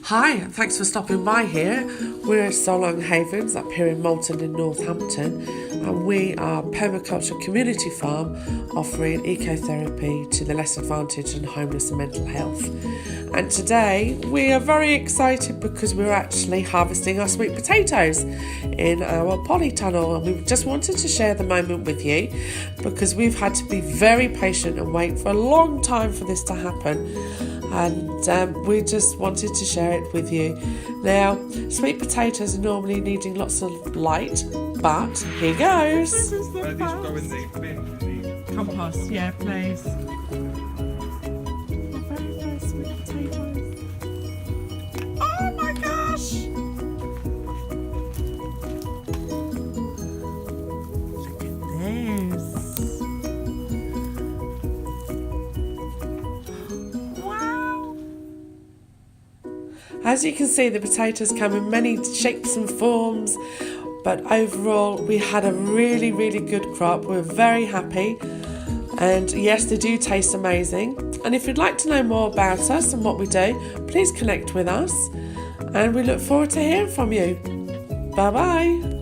Hi, and thanks for stopping by here. We're at Laug Havens up here in Malton in Northampton, and we are a permaculture community farm offering ecotherapy to the less advantaged and homeless and mental health. And today we are very excited because we're actually harvesting our sweet potatoes in our polytunnel, and we just wanted to share the moment with you because we've had to be very patient and wait for a long time for this to happen. And we just wanted to share it with you. Now, sweet potatoes are normally needing lots of light, but here goes. These will go in the bin. Compost, yeah, please. Very first sweet potatoes. Oh my gosh! Look at this. As you can see, the potatoes come in many shapes and forms, but overall we had a really good crop. We're very happy, and yes, they do taste amazing. And if you'd like to know more about us and what we do, please connect with us, and we look forward to hearing from you. Bye bye.